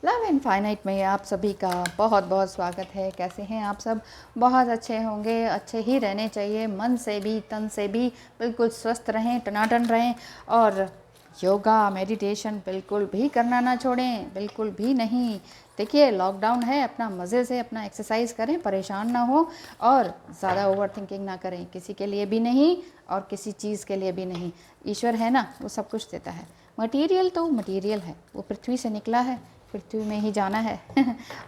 Love infinite में आप सभी का बहुत बहुत स्वागत है। कैसे हैं आप सब? बहुत अच्छे होंगे, अच्छे ही रहने चाहिए, मन से भी तन से भी बिल्कुल स्वस्थ रहें, टनाटन रहें। और योगा मेडिटेशन बिल्कुल भी करना ना छोड़ें, बिल्कुल भी नहीं। देखिए लॉकडाउन है, अपना मज़े से अपना एक्सरसाइज करें, परेशान ना हो और ज़्यादा ओवर थिंकिंग ना करें, किसी के लिए भी नहीं और किसी चीज़ के लिए भी नहीं। ईश्वर है ना, वो सब कुछ देता है। मटीरियल तो मटीरियल है, वो पृथ्वी से निकला है, पृथ्वी में ही जाना है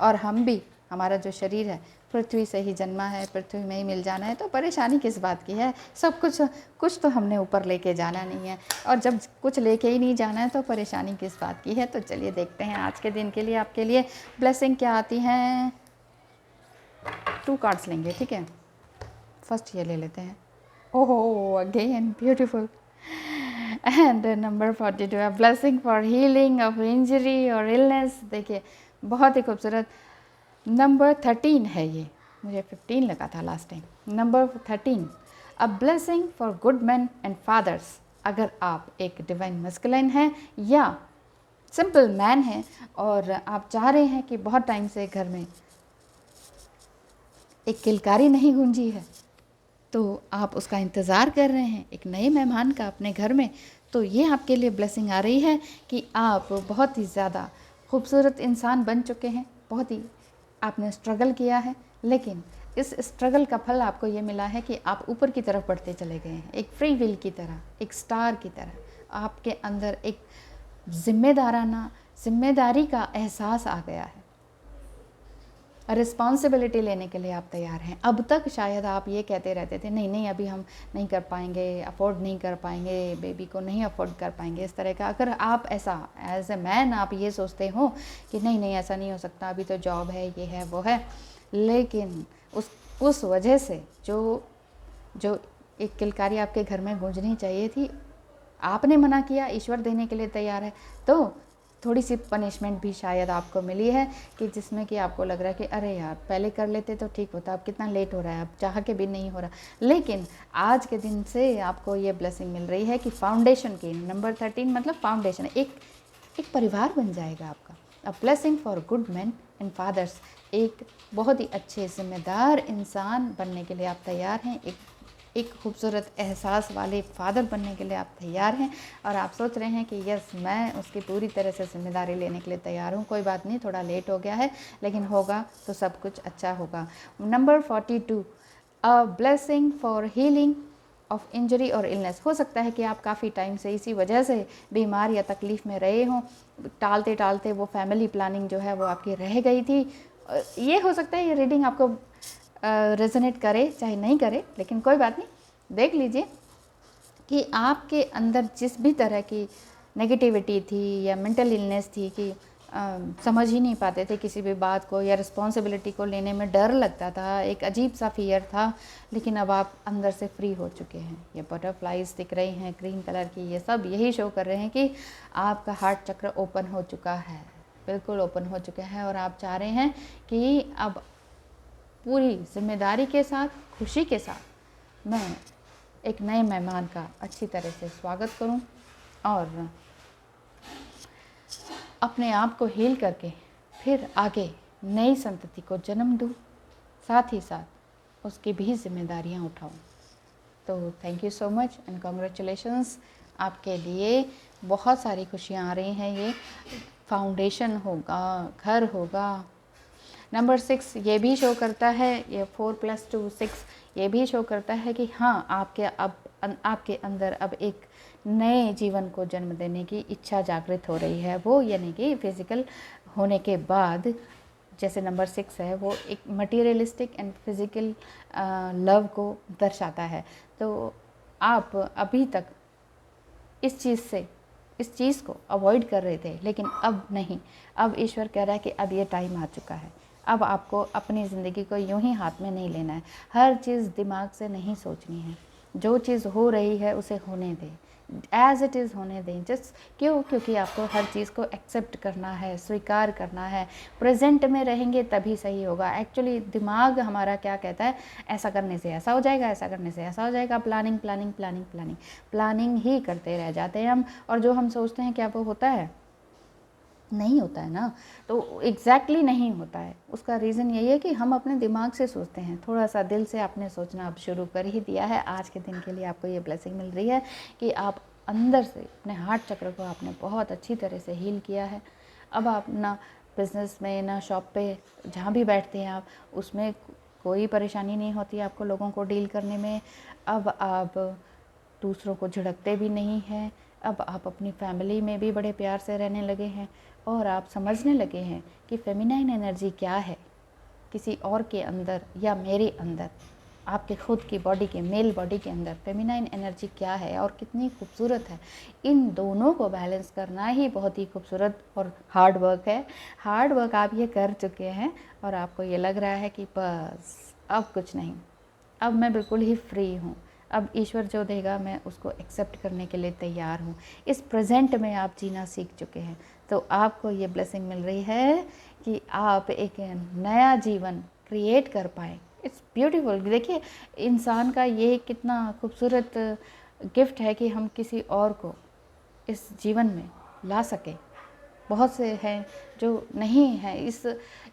और हम भी, हमारा जो शरीर है पृथ्वी से ही जन्मा है, पृथ्वी में ही मिल जाना है। तो परेशानी किस बात की है? सब कुछ तो हमने ऊपर लेके जाना नहीं है, और जब कुछ लेके ही नहीं जाना है तो परेशानी किस बात की है? तो चलिए देखते हैं आज के दिन के लिए आपके लिए ब्लेसिंग क्या आती हैं। 2 कार्ड्स लेंगे, ठीक है। फर्स्ट ये ले लेते हैं। ओहो, again beautiful. And number 42, a blessing for healing of injury और इलनेस। देखिए बहुत ही खूबसूरत। नंबर 13 है ये, मुझे 15 लगा था last time. Number 13, a blessing for good man and fathers. अगर आप एक डिवाइन मस्कुलिन हैं या सिंपल मैन हैं और आप चाह रहे हैं कि बहुत टाइम से घर में एक किलकारी नहीं गूंजी है, तो आप उसका इंतज़ार कर रहे हैं एक नए मेहमान का अपने घर में, तो ये आपके लिए ब्लेसिंग आ रही है कि आप बहुत ही ज़्यादा खूबसूरत इंसान बन चुके हैं। बहुत ही आपने स्ट्रगल किया है, लेकिन इस स्ट्रगल का फल आपको ये मिला है कि आप ऊपर की तरफ बढ़ते चले गए हैं, एक फ्री विल की तरह, एक स्टार की तरह। आपके अंदर एक जिम्मेदारी का एहसास आ गया है। रिस्पॉन्सिबिलिटी लेने के लिए आप तैयार हैं। अब तक शायद आप ये कहते रहते थे नहीं नहीं अभी हम नहीं कर पाएंगे, अफोर्ड नहीं कर पाएंगे, बेबी को नहीं अफोर्ड कर पाएंगे, इस तरह का। अगर आप ऐसा एज ए मैन आप ये सोचते हो कि नहीं नहीं ऐसा नहीं हो सकता, अभी तो जॉब है, ये है वो है, लेकिन उस वजह से जो एक किलकारी आपके घर में गूंजनी चाहिए थी, आपने मना किया, ईश्वर देने के लिए तैयार है, तो थोड़ी सी पनिशमेंट भी शायद आपको मिली है कि जिसमें कि आपको लग रहा है कि अरे यार पहले कर लेते तो ठीक होता, अब कितना लेट हो रहा है, अब चाह के भी नहीं हो रहा। लेकिन आज के दिन से आपको ये ब्लेसिंग मिल रही है कि फाउंडेशन की, नंबर 13 मतलब फाउंडेशन, एक परिवार बन जाएगा आपका। A blessing for good man and fathers. एक बहुत ही अच्छे जिम्मेदार इंसान बनने के लिए आप तैयार हैं, एक खूबसूरत एहसास वाले फादर बनने के लिए आप तैयार हैं, और आप सोच रहे हैं कि यस मैं उसकी पूरी तरह से जिम्मेदारी लेने के लिए तैयार हूँ। कोई बात नहीं, थोड़ा लेट हो गया है, लेकिन होगा तो सब कुछ अच्छा होगा। Number 42, a blessing for healing of injury और इलनेस। हो सकता है कि आप काफ़ी टाइम से इसी वजह से बीमार या तकलीफ़ में रहे हों, टालते टालते वो फैमिली प्लानिंग जो है वो आपकी रह गई थी। ये हो सकता है ये रीडिंग आपको रेजोनेट करे चाहे नहीं करे, लेकिन कोई बात नहीं, देख लीजिए कि आपके अंदर जिस भी तरह की नेगेटिविटी थी या मेंटल इलनेस थी कि समझ ही नहीं पाते थे किसी भी बात को, या रिस्पॉन्सिबिलिटी को लेने में डर लगता था, एक अजीब सा फियर था, लेकिन अब आप अंदर से फ्री हो चुके हैं। ये बटरफ्लाइज दिख रही हैं ग्रीन कलर की, ये सब यही शो कर रहे हैं कि आपका हार्ट चक्र ओपन हो चुका है, बिल्कुल ओपन हो चुका है, और आप चाह रहे हैं कि अब पूरी जिम्मेदारी के साथ, खुशी के साथ मैं एक नए मेहमान का अच्छी तरह से स्वागत करूं और अपने आप को हील करके फिर आगे नई संतति को जन्म दूं, साथ ही साथ उसकी भी जिम्मेदारियां उठाऊं। तो thank you so much and congratulations. आपके लिए बहुत सारी खुशियां आ रही हैं। ये फाउंडेशन होगा, घर होगा। नंबर 6 ये भी शो करता है, ये 4 + 2 6, ये भी शो करता है कि हाँ आपके अंदर अब एक नए जीवन को जन्म देने की इच्छा जागृत हो रही है। वो यानी कि फिज़िकल होने के बाद, जैसे नंबर 6 है वो एक मटीरियलिस्टिक एंड फिज़िकल लव को दर्शाता है। तो आप अभी तक इस चीज़ को अवॉइड कर रहे थे, लेकिन अब नहीं, अब ईश्वर कह रहा है कि अब ये टाइम आ चुका है। अब आपको अपनी ज़िंदगी को यूं ही हाथ में नहीं लेना है, हर चीज़ दिमाग से नहीं सोचनी है। जो चीज़ हो रही है उसे होने दें, एज इट इज़ होने दें। जस्ट क्योंकि आपको हर चीज़ को एक्सेप्ट करना है, स्वीकार करना है। प्रेजेंट में रहेंगे तभी सही होगा। एक्चुअली दिमाग हमारा क्या कहता है, ऐसा करने से ऐसा हो जाएगा, ऐसा करने से ऐसा हो जाएगा, planning planning planning planning planning ही करते रह जाते हैं हम। और जो हम सोचते हैं क्या वो होता है? नहीं होता है ना, तो एग्जैक्टली नहीं होता है। उसका रीज़न यही है कि हम अपने दिमाग से सोचते हैं। थोड़ा सा दिल से आपने सोचना अब शुरू कर ही दिया है। आज के दिन के लिए आपको ये ब्लेसिंग मिल रही है कि आप अंदर से अपने हार्ट चक्र को आपने बहुत अच्छी तरह से हील किया है। अब आप ना बिज़नेस में, ना शॉप पे, जहाँ भी बैठते हैं आप, उसमें कोई परेशानी नहीं होती आपको लोगों को डील करने में। अब आप दूसरों को झिड़कते भी नहीं हैं। अब आप अपनी फैमिली में भी बड़े प्यार से रहने लगे हैं और आप समझने लगे हैं कि फेमिनाइन एनर्जी क्या है किसी और के अंदर या मेरे अंदर, आपके खुद की बॉडी के, मेल बॉडी के अंदर फेमिनाइन एनर्जी क्या है और कितनी खूबसूरत है। इन दोनों को बैलेंस करना ही बहुत ही खूबसूरत और हार्ड वर्क है। हार्ड वर्क आप ये कर चुके हैं और आपको ये लग रहा है कि बस अब कुछ नहीं, अब मैं बिल्कुल ही फ्री हूँ। अब ईश्वर जो देगा मैं उसको एक्सेप्ट करने के लिए तैयार हूँ। इस प्रेजेंट में आप जीना सीख चुके हैं, तो आपको ये ब्लेसिंग मिल रही है कि आप एक नया जीवन क्रिएट कर पाएँ। It's beautiful. देखिए, इंसान का ये कितना खूबसूरत गिफ्ट है कि हम किसी और को इस जीवन में ला सकें। बहुत से हैं जो नहीं हैं,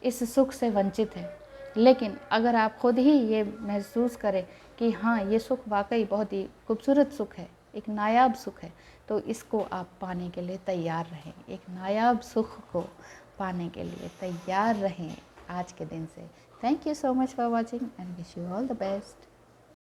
इस सुख से वंचित हैं, लेकिन अगर आप खुद ही ये महसूस करें कि हाँ, ये सुख वाकई बहुत ही खूबसूरत सुख है, एक नायाब सुख है, तो इसको आप पाने के लिए तैयार रहें। एक नायाब सुख को पाने के लिए तैयार रहें आज के दिन से। Thank you so much for watching and wish you all the best.